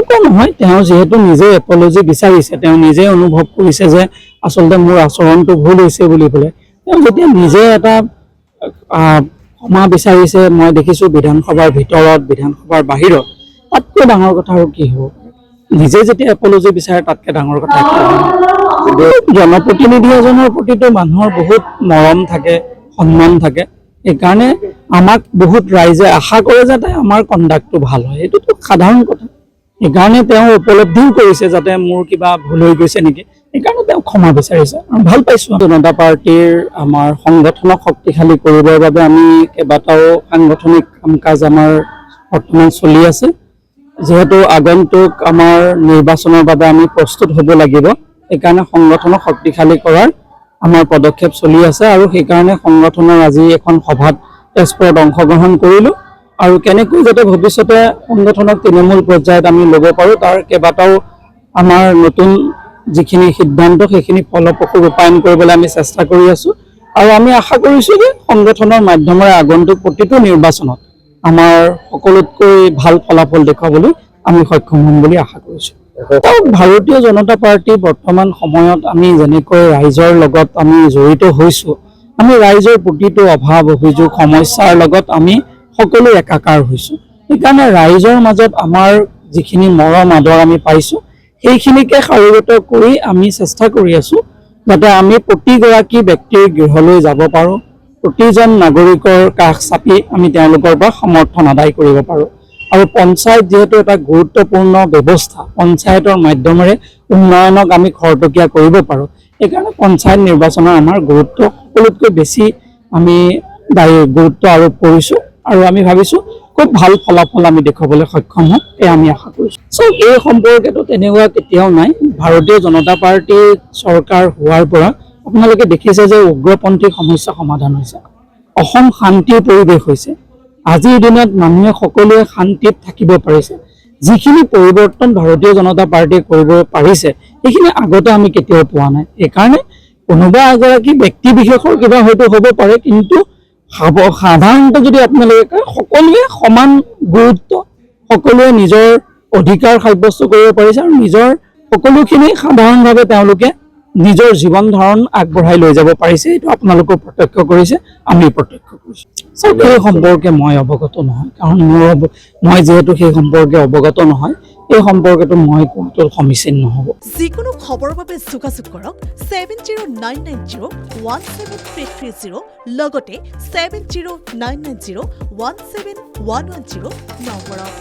তেনেকুৱা নহয়, তেওঁ যিহেতু নিজে এপলজি বিচাৰিছে, তেওঁ নিজে অনুভৱ কৰিছে যে আচলতে মোৰ আচৰণটো ভুল হৈছে বুলি পেলাই, তেওঁ যেতিয়া নিজে এটা ক্ষমা বিচাৰিছে, মই দেখিছোঁ বিধানসভাৰ ভিতৰত, বিধানসভাৰ বাহিৰত, তাতকৈ ডাঙৰ কথা আৰু কি হ'ব? নিজে যেতিয়া এপলজি বিচাৰে তাতকৈ ডাঙৰ কথা কি হ'ব? কিন্তু জনপ্ৰতিনিধি এজনৰ প্ৰতিটো মানুহৰ বহুত মৰম থাকে, সন্মান থাকে, সেইকাৰণে আমাক বহুত ৰাইজে আশা কৰে যাতে আমাৰ কণ্ডাক্টটো ভাল হয়, এইটোতো সাধাৰণ কথা। সেইকাৰণে তেওঁ উপলব্ধিও কৰিছে যাতে মোৰ কিবা ভুল হৈ গৈছে নেকি, সেইকাৰণে তেওঁ ক্ষমা বিচাৰিছে আৰু ভাল পাইছোঁ। জনতা পাৰ্টীৰ আমাৰ সংগঠনক শক্তিশালী কৰিবৰ বাবে আমি কেইবাটাও সাংগঠনিক কাম কাজ আমাৰ বৰ্তমান চলি আছে। যিহেতু আগন্তুক আমাৰ নিৰ্বাচনৰ বাবে আমি প্ৰস্তুত হ'ব লাগিব, সেইকাৰণে সংগঠনক শক্তিশালী কৰাৰ আমাৰ পদক্ষেপ চলি আছে আৰু সেইকাৰণে সংগঠনৰ আজি এখন সভাত তেজপুৰত অংশগ্ৰহণ কৰিলোঁ আৰু কেনেকৈ যাতে ভৱিষ্যতে সংগঠনক তৃণমূল পৰ্যায়ত আমি ল'ব পাৰোঁ তাৰ কেইবাটাও আমাৰ নতুন যিখিনি সিদ্ধান্ত সেইখিনি ফলপ্ৰসূ ৰূপায়ণ কৰিবলৈ আমি চেষ্টা কৰি আছোঁ আৰু আমি আশা কৰিছোঁ যে সংগঠনৰ মাধ্যমেৰে আগন্তুক প্ৰতিটো নিৰ্বাচনত আমাৰ সকলোতকৈ ভাল ফলাফল দেখুৱাবলৈ আমি সক্ষম হ'ম বুলি আশা কৰিছোঁ। ভাৰতীয় জনতা পাৰ্টি বৰ্তমান সময়ত আমি যেনেকৈ ৰাইজৰ লগত আমি জড়িত হৈছোঁ, আমি ৰাইজৰ প্ৰতিটো অভাৱ অভিযোগ সমস্যাৰ লগত আমি সকলো একাকাৰ হৈছোঁ। সেইকাৰণে ৰাইজৰ মাজত আমাৰ যিখিনি মৰম আদৰ আমি পাইছোঁ সেইখিনিকে শাৰীৰিত কৰি আমি চেষ্টা কৰি আছোঁ যাতে আমি প্ৰতিগৰাকী ব্যক্তিৰ গৃহলৈ যাব পাৰোঁ, প্ৰতিজন নাগৰিকৰ কাষ চাপি আমি তেওঁলোকৰ পৰা সমৰ্থন আদায় কৰিব পাৰোঁ। আৰু পঞ্চায়ত যিহেতু এটা গুৰুত্বপূৰ্ণ ব্যৱস্থা, পঞ্চায়তৰ মাধ্যমেৰে উন্নয়নক আমি খৰতকীয়া কৰিব পাৰোঁ, সেইকাৰণে পঞ্চায়ত নিৰ্বাচনৰ আমাৰ গুৰুত্ব সকলোতকৈ বেছি আমি গুৰুত্ব আৰোপ কৰিছোঁ আৰু আমি ভাবিছোঁ খুব ভাল ফলাফল আমি দেখুৱাবলৈ সক্ষম হ'ম, এয়া আমি আশা কৰিছোঁ। এই সম্পৰ্কেতো তেনেকুৱা কেতিয়াও নাই। ভাৰতীয় জনতা পাৰ্টি চৰকাৰ হোৱাৰ পৰা আপোনালোকে দেখিছে যে উগ্ৰপন্থী সমস্যা সমাধান হৈছে, অসম শান্তিৰ পৰিৱেশ হৈছে, আজিৰ দিনত মানুহে সকলোৱে শান্তিত থাকিব পাৰিছে। যিখিনি পৰিৱৰ্তন ভাৰতীয় জনতা পাৰ্টীয়ে কৰিব পাৰিছে সেইখিনি আগতে আমি কেতিয়াও পোৱা নাই। সেইকাৰণে কোনোবা এগৰাকী ব্যক্তি বিশেষৰ কিবা হয়তো হ'ব পাৰে, কিন্তু সাধাৰণতে যদি আপোনালোকে সকলোৱে সমান গুৰুত্ব, সকলোৱে নিজৰ অধিকাৰ সাব্যস্ত কৰিব পাৰিছে আৰু নিজৰ সকলোখিনি সাধাৰণভাৱে তেওঁলোকে নিজৰ জীৱন ধাৰণ আগবঢ়াই লৈ যাব পাৰিছে। এইটো আপোনালোকেও প্ৰত্যক্ষ কৰিছে, আমি প্ৰত্যক্ষ কৰিছোঁ। সেই সম্পৰ্কে মই অৱগত নহয়, কাৰণ মই যিহেতু সেই সম্পৰ্কে অৱগত নহয়, এই সম্পৰ্কেতো মই কোৱাটো সমীচীন নহ'ব। যিকোনো খবৰৰ বাবে যোগাযোগ কৰক 7099017330 লগতে 7099017110 নম্বৰত।